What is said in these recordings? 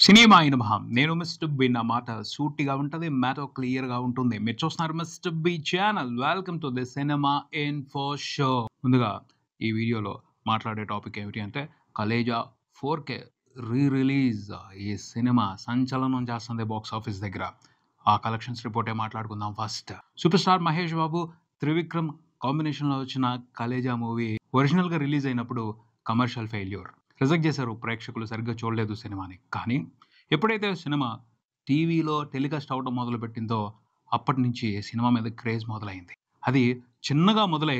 Cinema అయినమహం. నేను mister B. నా మాట సూటిగా ఉంటది. మ్యాటర్ క్లియర్‌గా ఉంటుంది. మీరు చూస్తున్నారు mister B channel. Welcome to the cinema info show. ముందుగా ఈ వీడియోలో మాట్లాడే టాపిక్ ఏమిటి అంటే 'కలేజా 4K' రిలీజ్. ఈ సినిమా సంచలనం చేస్తుంది బాక్స్ ఆఫీస్ దగ్గర. ఆ కలెక్షన్స్ రిపోర్టే మాట్లాడుకుందాం first. Super star Mahesh Babu, Trivikram కాంబినేషన్‌లో వచ్చిన 'కలేజా' మూవీ ఒరిజినల్‌గా రిలీజ్ అయినప్పుడు కమర్షియల్ ఫెయిల్యూర్. రిజెక్ట్ చేశారు ప్రేక్షకులు, సరిగ్గా చూడలేదు సినిమాని. కానీ ఎప్పుడైతే సినిమా టీవీలో టెలికాస్ట్ అవ్వడం మొదలుపెట్టిందో అప్పటి నుంచి సినిమా మీద క్రేజ్ మొదలైంది. అది చిన్నగా మొదలై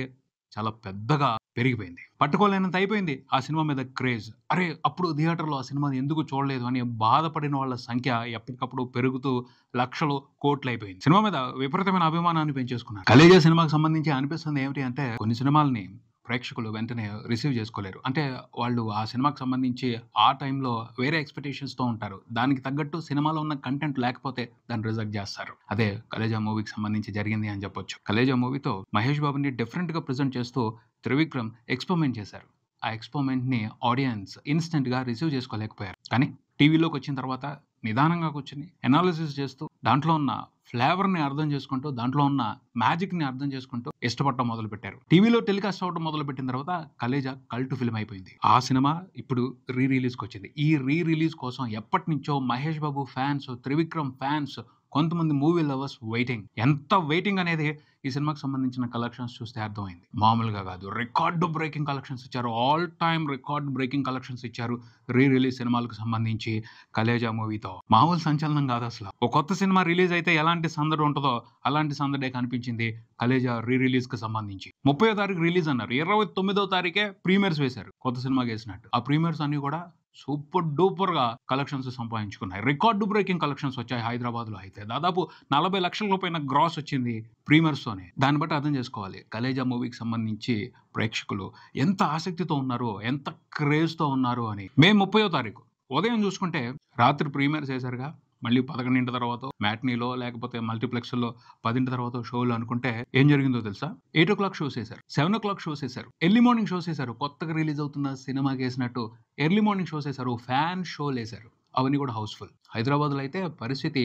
చాలా పెద్దగా పెరిగిపోయింది. పట్టుకోలేనంత అయిపోయింది ఆ సినిమా మీద క్రేజ్. అరే! అప్పుడు థియేటర్‌లో ఆ సినిమాని ఎందుకు చూడలేదు అని బాధపడిన వాళ్ళ సంఖ్య ఎప్పటికప్పుడు పెరుగుతూ లక్షలు, కోట్లయిపోయింది. సినిమా మీద విపరీతమైన అభిమానాన్ని పెంచేసుకున్నారు. 'కలేజా' సినిమాకి సంబంధించి అనిపిస్తుంది ఏమిటి అంటే కొన్ని సినిమాల్ని ప్రేక్షకులు వెంటనే రిసీవ్ చేసుకోలేరు. అంటే వాళ్ళు ఆ సినిమాకి సంబంధించి ఆ టైంలో వేరే ఎక్స్‌పెక్టేషన్స్‌తో ఉంటారు. దానికి తగ్గట్టు సినిమాలో ఉన్న కంటెంట్ లేకపోతే దాన్ని రిజెక్ట్ చేస్తారు. అదే 'కలేజా' మూవీకి సంబంధించి జరిగింది అని చెప్పొచ్చు. 'కలేజా' మూవీతో మహేష్ బాబుని డిఫరెంట్‌గా ప్రెజెంట్ చేస్తూ త్రివిక్రమ్ ఎక్స్‌పెరిమెంట్ చేశారు. ఆ ఎక్స్‌పెరిమెంట్‌ని ఆడియన్స్ ఇన్‌స్టంట్‌గా రిసీవ్ చేసుకోలేకపోయారు. కానీ టీవీలోకొచ్చిన తర్వాత నిదానంగా కూర్చొని అనాలిసిస్ చేస్తూ దాంట్లో ఉన్న ఫ్లేవర్‌ని అర్థం చేసుకుంటూ, దాంట్లో ఉన్న మ్యాజిక్‌ని అర్థం చేసుకుంటూ ఇష్టపడటం మొదలుపెట్టారు. టీవీలో టెలికాస్ట్ అవ్వడం మొదలుపెట్టిన తర్వాత 'కలేజా' కల్ట్ ఫిల్మ్ అయిపోయింది. ఆ సినిమా ఇప్పుడు రిలీజ్‌కొచ్చింది. ఈ రిలీజ్ కోసం ఎప్పటినుంచో మహేష్ బాబు ఫ్యాన్స్, త్రివిక్రమ్ ఫ్యాన్స్, కొంతమంది మూవీ లవర్స్ వెయిటింగ్. ఎంత వెయిటింగ్ అనేది ఈ సినిమాకి సంబంధించిన కలెక్షన్స్ చూస్తే అర్థమైంది. మామూలుగా కాదు. రికార్డ్ బ్రేకింగ్ కలెక్షన్స్ ఇచ్చారు. All time record breaking collections ఇచ్చారు. రిలీజ్ సినిమాలకు సంబంధించి 'కలేజా' మూవీతో. మామూలు సంచలనం కాదసల. ఒక కొత్త సినిమా రిలీజ్ అయితే ఎలాంటి సందడి ఉంటదో అలాంటి సందడే కనిపించింది 'కలేజా' రిలీజ్‌కి సంబంధించి. 30వ తారీఖు రిలీజ్ అన్నారు. 29వ తారీఖే ప్రీమియర్స్ వేశారు. కొత్త సినిమాకేసినట్టు. ఆ ప్రీమియర్స్ అన్నీ కూడా సూపర్ డూపర్‌గా కలెక్షన్స్ సంపాదించుకున్నాయి. రికార్డ్ బ్రేకింగ్ కలెక్షన్స్ వచ్చాయి హైదరాబాద్‌లో అయితే. దాదాపు 40,00,000 పైన గ్రాస్ వచ్చింది ప్రీమియర్స్‌తోనే. దాన్ని బట్టి అర్థం చేసుకోవాలి 'కలేజా' మూవీకి సంబంధించి ప్రేక్షకులు ఎంత ఆసక్తితో ఉన్నారో, ఎంత క్రేజ్‌తో ఉన్నారో అని. మే 30వ తారీఖు ఉదయం చూసుకుంటే రాత్రి ప్రీమియర్స్ ఏసారుగా. మళ్ళీ 11 తర్వాతో మ్యాట్నీలో లేకపోతే మల్టీప్లెక్స్‌లో 10 తర్వాత షోలు అనుకుంటే ఏం జరిగిందో తెలుసా? 8:00 షోస్ ఏసారు. 7:00 షోస్ ఏసారు. ఎర్లీ మార్నింగ్ షోస్ ఏసారు. కొత్తగా రిలీజ్ అవుతున్న సినిమాకేసినట్టు ఎర్లీ మార్నింగ్ షోస్ ఏసారు. ఫ్యాన్ షోలేసారు. అవన్నీ కూడా హౌస్‌ఫుల్. హైదరాబాద్‌లో అయితే పరిస్థితి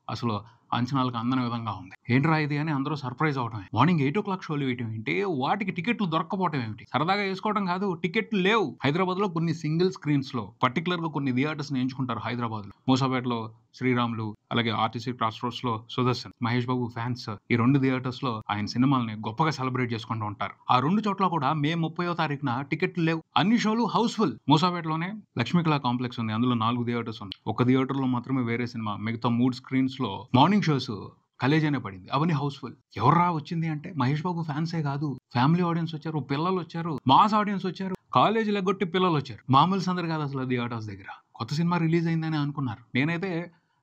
అసలు అంచనాలకు అందని విధంగా ఉంది. ఏంట్రా ఇది అని అందరూ సర్ప్రైజ్ అవ్వడమే. మార్నింగ్ 8:00 షోలు వేయటం ఏంటి? వాటికి టికెట్లు దొరక్కపోవటం ఏమిటి? సరదాగా ఏసుకోవడం కాదు. టికెట్లు లేవు. హైదరాబాద్‌లో కొన్ని సింగిల్ స్క్రీన్స్‌లో పర్టిక్యులర్‌గా కొన్ని థియేటర్స్‌ని ఎంచుకుంటారు హైదరాబాద్‌లో. మూసాపేటలో శ్రీరాములు, అలాగే RTC cross రోడ్స్‌లో Sudarshan. Mahesh Babu fans ఈ 2 థియేటర్స్‌లో ఆయన సినిమాల్ని గొప్పగా సెలబ్రేట్ చేసుకుంటూ ఉంటారు. ఆ 2 చోట్ల కూడా మే 30వ తారీఖున టికెట్లు లేవు. అన్ని షోలు హౌస్‌ఫుల్. మూసాపేటలోనే లక్ష్మీకళ కాంప్లెక్స్ ఉంది. అందులో 4 థియేటర్స్ ఉన్నాయి. ఒక థియేటర్‌లో మాత్రమే వేరే సినిమా. మిగతా 3 స్క్రీన్స్‌లో మార్నింగ్ షోస్ 'కలేజా'నే పడింది. అవన్నీ హౌస్‌ఫుల్. ఎవర్రా వచ్చింది అంటే మహేష్ బాబు ఫ్యాన్సే కాదు. ఫ్యామిలీ ఆడియన్స్ వచ్చారు, పిల్లలొచ్చారు, మాస్ ఆడియన్స్ వచ్చారు, కాలేజీలు ఎగ్గొట్టి పిల్లలొచ్చారు. మామూలు సందడి కాదు అసలు థియేటర్స్ దగ్గర. కొత్త సినిమా రిలీజ్ అయిందని అనుకున్నారు. నేనైతే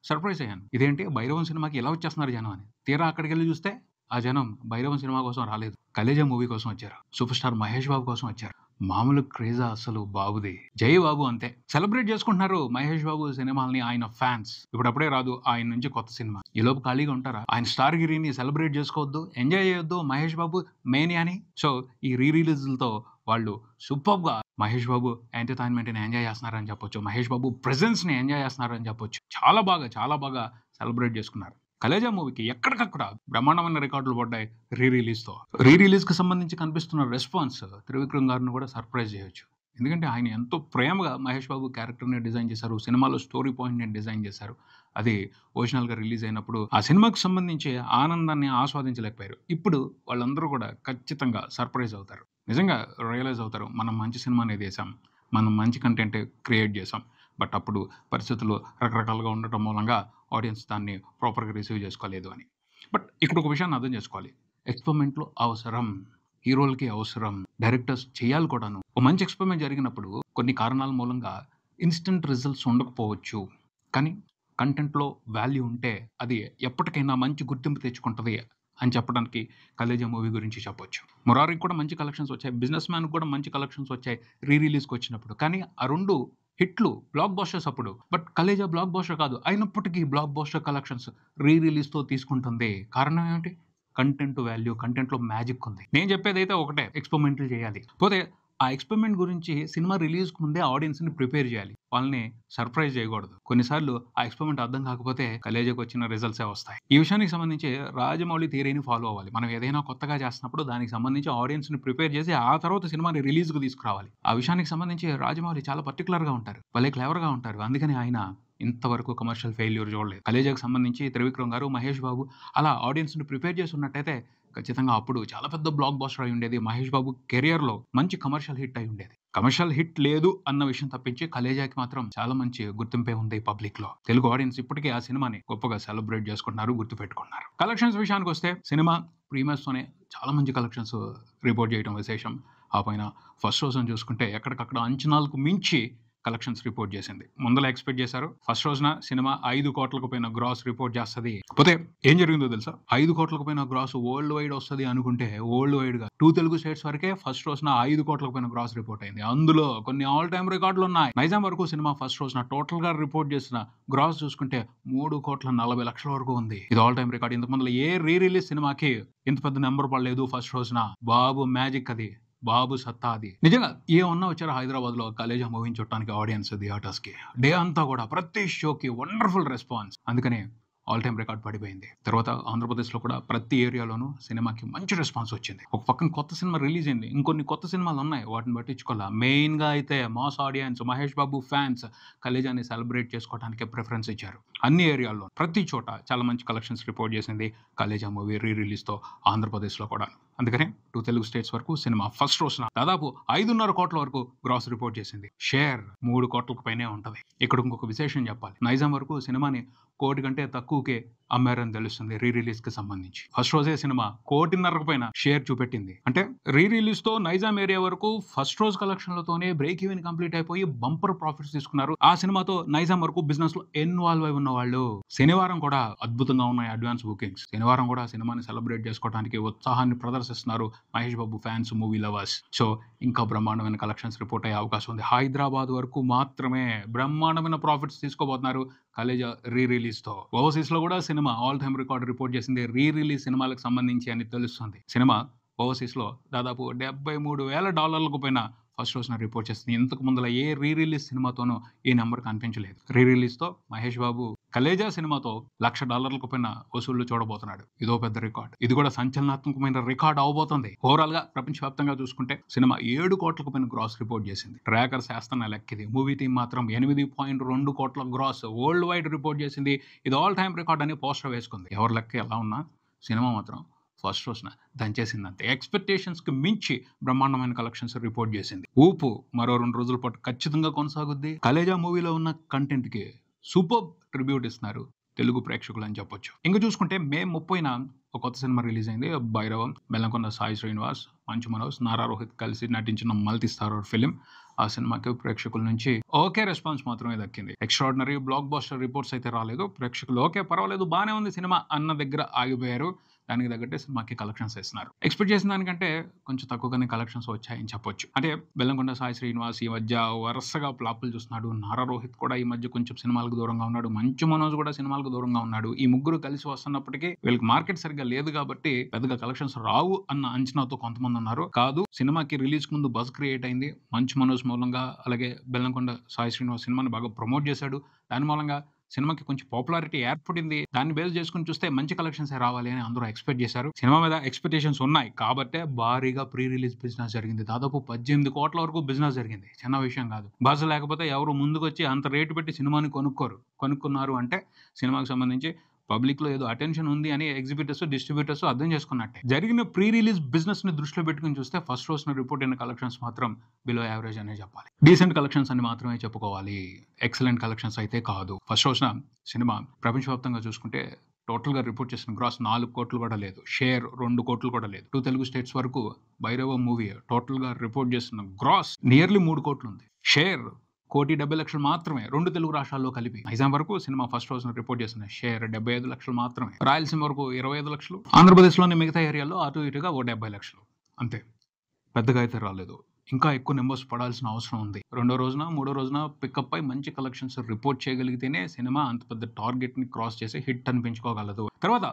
సర్ప్రైజ్ అయ్యాను. ఇదేంటి 'భైరవం' సినిమాకి ఇలా వచ్చేస్తున్నారు జనం అని. తీరా అక్కడికెళ్లి చూస్తే ఆ జనం 'భైరవం' సినిమా కోసం రాలేదు. 'కలేజా' మూవీ కోసం వచ్చారు. సూపర్ స్టార్ మహేష్ బాబు కోసం వచ్చారు. మామూలు క్రేజా అసలు బాబుది. జై బాబు అంతే. సెలబ్రేట్ చేసుకుంటున్నారు మహేష్ బాబు సినిమాల్ని ఆయన ఫ్యాన్స్. ఇప్పుడప్పుడే రాదు ఆయన నుంచి కొత్త సినిమా. ఈలోపు ఖాళీగా ఉంటారా? ఆయన స్టార్ గిరిని సెలబ్రేట్ చేసుకోవద్దు, ఎంజాయ్ చేయొద్దు మహేష్ బాబు మేనియాని. సో ఈ రిలీజ్‌లతో వాళ్ళు సూపర్బ్‌గా మహేష్ బాబు ఎంటర్‌టైన్‌మెంట్‌ని ఎంజాయ్ చేస్తున్నారని చెప్పొచ్చు. మహేష్ బాబు ప్రెజెన్స్‌ని ఎంజాయ్ చేస్తున్నారని చెప్పొచ్చు. చాలా బాగా సెలబ్రేట్ చేసుకున్నారు. 'కలేజా' మూవీకి ఎక్కడికక్కడ బ్రహ్మాండమైన రికార్డులు పడ్డాయి రిలీజ్‌తో. రిలీజ్‌కి సంబంధించి కనిపిస్తున్న రెస్పాన్స్ త్రివిక్రమ్ గారిని కూడా సర్ప్రైజ్ చేయొచ్చు. ఎందుకంటే ఆయన ఎంతో ప్రేమగా మహేష్ బాబు క్యారెక్టర్‌ని డిజైన్ చేశారు. సినిమాలో స్టోరీ పాయింట్‌ని డిజైన్ చేశారు. అది ఒరిజినల్‌గా రిలీజ్ అయినప్పుడు ఆ సినిమాకి సంబంధించి ఆనందాన్ని ఆస్వాదించలేకపోయారు. ఇప్పుడు వాళ్ళందరూ కూడా ఖచ్చితంగా సర్ప్రైజ్ అవుతారు. నిజంగా రియలైజ్ అవుతారు. మనం మంచి సినిమానే తీశాం. మనం మంచి కంటెంట్ క్రియేట్ చేశాం. బట్ అప్పుడు పరిస్థితులు రకరకాలుగా ఉండటం మూలంగా ఆడియన్స్ దాన్ని ప్రాపర్‌గా రిసీవ్ చేసుకోలేదు అని. బట్ ఇక్కడ ఒక విషయాన్ని అర్థం చేసుకోవాలి. ఎక్స్‌పెరిమెంట్‌లు అవసరం. హీరోలకి అవసరం. డైరెక్టర్స్ చేయాలి కూడాను. ఓ మంచి ఎక్స్‌పెరిమెంట్ జరిగినప్పుడు కొన్ని కారణాల మూలంగా ఇన్‌స్టంట్ రిజల్ట్స్ ఉండకపోవచ్చు. కానీ కంటెంట్‌లో వాల్యూ ఉంటే అది ఎప్పటికైనా మంచి గుర్తింపు తెచ్చుకుంటది అని చెప్పడానికి 'కలేజా' మూవీ గురించి చెప్పొచ్చు. 'మురారికి' కూడా మంచి కలెక్షన్స్ వచ్చాయి. 'బిజినెస్ మ్యాన్‌కి' కూడా మంచి కలెక్షన్స్ వచ్చాయి రిలీజ్‌కి వచ్చినప్పుడు. కానీ ఆ 2 హిట్లు బ్లాక్ బస్టర్స్ అప్పుడు. బట్ 'కలేజా' బ్లాక్ బస్టర్ కాదు. అయినప్పటికీ బ్లాక్ బస్టర్ కలెక్షన్స్ రిలీజ్‌తో తీసుకుంటుంది. కారణం ఏమిటి? కంటెంట్ వాల్యూ, కంటెంట్‌లో మ్యాజిక్ ఉంది. నేను చెప్పేదైతే ఒకటే ఎక్స్‌పెరిమెంట్లు చేయాలి. పోతే ఆ ఎక్స్పెరిమెంట్ గురించి సినిమా రిలీజ్‌కి ముందే ఆడియన్స్‌ని ప్రిపేర్ చేయాలి. వాళ్ళని సర్ప్రైజ్ చేయకూడదు. కొన్నిసార్లు ఆ ఎక్స్పెరిమెంట్ అర్థం కాకపోతే కలేజాకొచ్చిన రిజల్ట్సే వస్తాయి. ఈ విషయానికి సంబంధించి రాజమౌళి థియరీని ఫాలో అవ్వాలి. మనం ఏదైనా కొత్తగా చేస్తున్నప్పుడు దానికి సంబంధించి ఆడియన్స్‌ని ప్రిపేర్ చేసి ఆ తర్వాత సినిమాని రిలీజ్‌కి తీసుకురావాలి. ఆ విషయానికి సంబంధించి రాజమౌళి చాలా పర్టిక్యులర్‌గా ఉంటారు. భలే క్లెవర్‌గా ఉంటారు. అందుకని ఆయన ఇంతవరకు కమర్షియల్ ఫెయిల్యూర్ చూడలేదు. కలేజాకి సంబంధించి త్రివిక్రమ్ గారు, మహేష్ బాబు అలా ఆడియన్స్‌ని ప్రిపేర్ చేసి ఉన్నట్టయితే ఖచ్చితంగా అప్పుడు చాలా పెద్ద బ్లాక్ బస్టర్ అయి ఉండేది. మహేష్ బాబు కెరియర్‌లో మంచి కమర్షియల్ హిట్ అయి ఉండేది. కమర్షియల్ హిట్ లేదు అన్న విషయం తప్పించి 'కలేజా'కి మాత్రం చాలా మంచి గుర్తింపే ఉంది పబ్లిక్‌లో. తెలుగు ఆడియన్స్ ఇప్పటికే ఆ సినిమాని గొప్పగా సెలబ్రేట్ చేసుకుంటున్నారు, గుర్తుపెట్టుకుంటున్నారు. కలెక్షన్స్ విషయానికొస్తే సినిమా ప్రీమియర్స్‌తోనే చాలా మంచి కలెక్షన్స్ రిపోర్ట్ చేయడం విశేషం. ఆ పైన ఫస్ట్ రోజున చూసుకుంటే ఎక్కడికక్కడ అంచనాలకు మించి కలెక్షన్స్ రిపోర్ట్ చేసింది. ముందల ఎక్స్‌పెక్ట్ చేశారు. ఫస్ట్ రోజున సినిమా 5,00,00,000కు పైన గ్రాస్ రిపోర్ట్ చేస్తది. కాకపోతే ఏం జరిగిందో తెలుసా? 5,00,00,000కు పైన గ్రాస్ వరల్డ్ వైడ్ వస్తది అనుకుంటే వరల్డ్ వైడ్‌గా 2 తెలుగు స్టేట్స్ వరకే ఫస్ట్ రోజున 5,00,00,000కు పైన గ్రాస్ రిపోర్ట్ అయింది. అందులో కొన్ని ఆల్ టైమ్ రికార్డులున్నాయి. నైజాం వరకు సినిమా ఫస్ట్ రోజున టోటల్‌గా రిపోర్ట్ చేసిన గ్రాస్ చూసుకుంటే 3,40,00,000 వరకు ఉంది. ఇది ఆల్ టైమ్ రికార్డ్. ఇంతకు ముందల ఏ రీ రిలీజ్ సినిమాకి ఇంత పెద్ద నంబర్ పడలేదు ఫస్ట్ రోజున. బాబు మ్యాజిక్ అది. బాబు సత్తా అది. నిజంగా ఏమన్నా వచ్చారా హైదరాబాద్‌లో 'కలేజా' మూవీని చూడటానికి ఆడియన్స్ థియేటర్స్‌కి. డే అంతా కూడా ప్రతి షోకి వండర్‌ఫుల్ రెస్పాన్స్. అందుకనే ఆల్ టైమ్ రికార్డ్ పడిపోయింది. తర్వాత ఆంధ్రప్రదేశ్‌లో కూడా ప్రతి ఏరియాలోనూ సినిమాకి మంచి రెస్పాన్స్ వచ్చింది. ఒక పక్కన కొత్త సినిమా రిలీజ్ అయింది. ఇంకొన్ని కొత్త సినిమాలున్నాయి. వాటిని పట్టించుకోలా. మెయిన్‌గా అయితే mass audience, Mahesh Babu fans 'కలేజా'ని celebrate చేసుకోవటానికే preference ఇచ్చారు. అన్ని ఏరియాల్లో ప్రతి చోట చాలా మంచి కలెక్షన్స్ రిపోర్ట్ చేసింది 'కలేజా' మూవీ రీ రిలీజ్‌తో ఆంధ్రప్రదేశ్‌లో కూడా. అందుకనే 2 తెలుగు స్టేట్స్ వరకు సినిమా ఫస్ట్ రోజున దాదాపు 5.5 కోట్ల వరకు గ్రాస్ రిపోర్ట్ చేసింది. షేర్ 3 కోట్లకు పైనే ఉంటది. ఇక్కడ ఇంకొక విశేషం చెప్పాలి. నైజాం వరకు సినిమాని 1,00,00,000 కంటే తక్కువకే అమ్మారని తెలుస్తుంది రీ రిలీజ్‌కి సంబంధించి. ఫస్ట్ రోజే సినిమా 1,50,00,000కు పైన షేర్ చూపెట్టింది. అంటే రీ రిలీజ్‌తో నైజాం ఏరియా వరకు ఫస్ట్ రోజు కలెక్షన్‌లతోనే బ్రేక్ ఈవెన్ కంప్లీట్ అయిపోయి బంపర్ ప్రాఫిట్స్ తీసుకున్నారు. ఆ సినిమాతో నైజాం వరకు బిజినెస్‌లో ఇన్వాల్వ్ అయి ఉన్నవాళ్ళు. శనివారం కూడా అద్భుతంగా ఉన్నాయి అడ్వాన్స్ బుకింగ్స్. శనివారం కూడా సినిమాని సెలబ్రేట్ చేసుకోవడానికి ఉత్సాహాన్ని ప్రదర్శిస్తున్నారు Mahesh Babu fans, movie lovers. So ఇంకా బ్రహ్మాండమైన కలెక్షన్స్ రిపోర్ట్ అయ్యే అవకాశం ఉంది. హైదరాబాద్ వరకు మాత్రమే బ్రహ్మాండమైన ప్రాఫిట్స్ తీసుకోబోతున్నారు 'కలేజా' రీ రిలీజ్‌తో. ఓవర్సీస్‌లో కూడా cinema all time record report చేసింది రీ రిలీజ్ సినిమాలకు సంబంధించి అని తెలుస్తుంది. సినిమా ఓవర్సీస్‌లో దాదాపు $73,000 పైన ఫస్ట్ రోజున రిపోర్ట్ చేసింది. ఇంతకు ముందల ఏ రీ రిలీజ్ సినిమాతోనూ ఈ నంబర్ కనిపించలేదు. రీ రిలీజ్‌తో మహేష్ బాబు 'కలేజా' సినిమాతో $1,00,000 పైన వసూళ్లు చూడబోతున్నాడు. ఇదో పెద్ద రికార్డ్. ఇది కూడా సంచలనాత్మకమైన రికార్డ్ అవ్వబోతుంది. ఓవరాల్‌గా ప్రపంచవ్యాప్తంగా చూసుకుంటే సినిమా 7 కోట్లకు పైన గ్రాస్ రిపోర్ట్ చేసింది. ట్రాకర్స్ ఏస్తున్న లెక్కిది. మూవీ టీమ్ మాత్రం 8.2 కోట్ల గ్రాస్ వరల్డ్ వైడ్ రిపోర్ట్ చేసింది. ఇది ఆల్ టైమ్ రికార్డ్ అని పోస్టర్ వేసుకుంది. ఎవరి లెక్క ఎలా ఉన్నా సినిమా మాత్రం ఫస్ట్ రోజున దంచేసిందంతే. ఎక్స్‌పెక్టేషన్స్‌కి మించి బ్రహ్మాండమైన కలెక్షన్స్ రిపోర్ట్ చేసింది. ఊపు మరో 2 రోజుల పాటు ఖచ్చితంగా కొనసాగుద్ది. 'కలేజా' మూవీలో ఉన్న కంటెంట్‌కి సూపర్బ్ ట్రిబ్యూట్ ఇస్తున్నారు తెలుగు ప్రేక్షకులు అని చెప్పొచ్చు. ఇంక చూసుకుంటే మే 30న ఒక కొత్త సినిమా రిలీజ్ అయింది. 'భైరవం'. బెల్లంకొండ సాయి శ్రీనివాస్, మంచు మనోజ్, నారా రోహిత్ కలిసి నటించిన మల్టీ స్టారర్ ఫిల్మ్. ఆ సినిమాకి ప్రేక్షకుల నుంచి ఓకే రెస్పాన్స్ మాత్రమే దక్కింది. ఎక్స్ట్రార్డినరీ బ్లాక్ బస్టర్ రిపోర్ట్స్ అయితే రాలేదు. ప్రేక్షకులు ఓకే పర్వాలేదు బానే ఉంది సినిమా అన్న దగ్గర ఆగిపోయారు. దానికి తగ్గట్టే సినిమాకి కలెక్షన్స్ ఇస్తున్నారు. ఎక్స్‌పెక్ట్ చేసిన దానికంటే కొంచెం తక్కువగానే కలెక్షన్స్ వచ్చాయని చెప్పొచ్చు. అంటే బెల్లంకొండ సాయి శ్రీనివాస్ ఈ మధ్య వరుసగా ఫ్లాపులు చూస్తున్నాడు. నారా రోహిత్ కూడా ఈ మధ్య కొంచెం సినిమాలకు దూరంగా ఉన్నాడు. మంచు మనోజ్ కూడా సినిమాలకు దూరంగా ఉన్నాడు. ఈ ముగ్గురు కలిసి వస్తున్నప్పటికీ వీళ్ళకి మార్కెట్ సరిగ్గా లేదు కాబట్టి పెద్దగా కలెక్షన్స్ రావు అన్న అంచనాతో కొంతమంది ఉన్నారు. కాదు సినిమాకి రిలీజ్‌కి ముందు బజ్ క్రియేట్ అయింది. మంచు మనోజ్ మూలంగా అలాగే బెల్లంకొండ సాయి శ్రీనివాస్ సినిమాని బాగా ప్రమోట్ చేశాడు. దాని మూలంగా సినిమాకి కొంచెం పాపులారిటీ ఏర్పడింది. దాన్ని బేస్ చేసుకొని చూస్తే మంచి కలెక్షన్సే రావాలి అని అందరూ ఎక్స్‌పెక్ట్ చేశారు. సినిమా మీద ఎక్స్‌పెక్టేషన్స్ ఉన్నాయి. కాబట్టే భారీగా ప్రీ రిలీజ్ బిజినెస్ జరిగింది. దాదాపు 18 కోట్ల వరకు బిజినెస్ జరిగింది. చిన్న విషయం కాదు. బజ్ లేకపోతే ఎవరు ముందుకొచ్చి అంత రేటు పెట్టి సినిమాని కొనుక్కోరు. కొనుక్కున్నారు అంటే సినిమాకి సంబంధించి పబ్లిక్‌లో ఏదో అటెన్షన్ ఉంది అని ఎగ్జిబిటర్స్, డిస్ట్రిబ్యూటర్స్ అర్థం చేసుకున్నట్టే. జరిగిన ప్రీ రిలీజ్ బిజినెస్‌ని దృష్టిలో పెట్టుకొని చూస్తే ఫస్ట్ రోజున రిపోర్ట్ అయిన కలెక్షన్స్ మాత్రం బిలో యావరేజ్ అనే చెప్పాలి. డీసెంట్ కలెక్షన్స్ అని మాత్రమే చెప్పుకోవాలి. ఎక్సలెంట్ కలెక్షన్స్ అయితే కాదు. ఫస్ట్ రోజున సినిమా ప్రపంచవ్యాప్తంగా చూసుకుంటే టోటల్‌గా రిపోర్ట్ చేసిన గ్రాస్ 4 కోట్లు కూడా లేదు. షేర్ 2 కోట్లు కూడా లేదు. 2 తెలుగు స్టేట్స్ వరకు 'భైరవం' మూవీ టోటల్‌గా రిపోర్ట్ చేసిన గ్రాస్ నియర్లీ 3 కోట్లు ఉంది. షేర్ 1,70,00,000 మాత్రమే 2 తెలుగు రాష్ట్రాల్లో కలిపి. నైజాం వరకు సినిమా ఫస్ట్ రోజున రిపోర్ట్ చేసిన షేర్ 75,00,000 మాత్రమే. రాయలసీమ వరకు 25,00,000. ఆంధ్రప్రదేశ్‌లోని మిగతా ఏరియాల్లో అటు ఇటుగా ఓ 70,00,000 అంతే. పెద్దగా అయితే రాలేదు. ఇంకా ఎక్కువ నంబర్స్ పడాల్సిన అవసరం ఉంది. రెండో రోజున, మూడో రోజున పికప్ అయి మంచి కలెక్షన్స్ రిపోర్ట్ చేయగలిగితేనే సినిమా అంత పెద్ద టార్గెట్‌ని క్రాస్ చేసి హిట్ అనిపించుకోగలదు. తర్వాత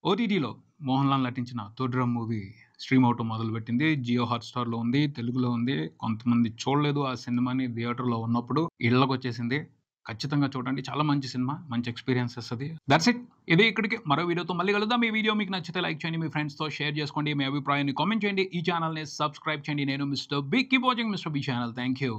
ఓటీటీలో మోహన్ లాల్ నటించిన 'తొడిరం' మూవీ స్ట్రీమ్ అవటం మొదలుపెట్టింది. జియో హాట్‌స్టార్‌లో ఉంది, తెలుగులో ఉంది. కొంతమంది చూడలేదు ఆ సినిమాని థియేటర్‌లో ఉన్నప్పుడు. ఇళ్ళకొచ్చేసింది. ఖచ్చితంగా చూడండి. చాలా మంచి సినిమా. మంచి ఎక్స్‌పీరియన్సెస్ అది. Thoughts it. ఇది ఇక్కడికి. మరో వీడియోతో మళ్ళీ కలుద్దాం. ఈ వీడియో మీకు నచ్చితే లైక్ చేయండి. మీ ఫ్రెండ్స్‌తో షేర్ చేసుకోండి. మీ అభిప్రాయాన్ని కామెంట్ చేయండి. ఈ ఛానెల్‌ని సబ్స్క్రైబ్ చేయండి. నేను mister B. Keep watching mister B channel. Thank you.